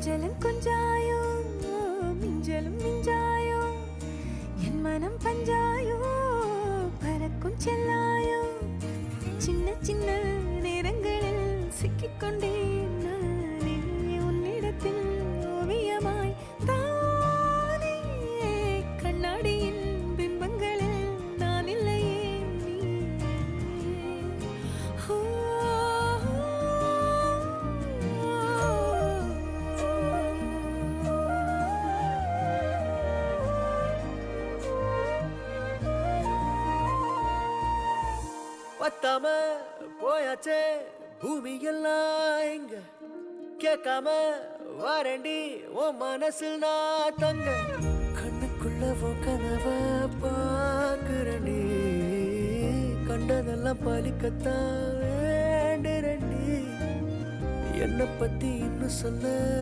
கொஞ்சலும் கொஞ்சாயோ மிஞ்சலும் மிஞ்சாயோ என் மனம் பஞ்சாயோ பறக்கும் செல்லாயோ சின்ன சின்ன நேரங்களில் சிக்கிக்கொண்டேன் நானே உன்னிடத்தில் ஓவியமாய் தானே கண்ணாடியின் பிம்பங்களில் நான் இல்லையே பத்தாம போயாச்சே பூமி எல்லாம் இங்க கேட்காம வாரண்டி உன் மனசில் நான் தங்க கண்ணுக்குள்ள உன் கனவ பாக்குறண்டி கண்டதெல்லாம் பலிக்கத்தான் வேண்டுறண்டி என்னை பத்தி இன்னும் சொல்ல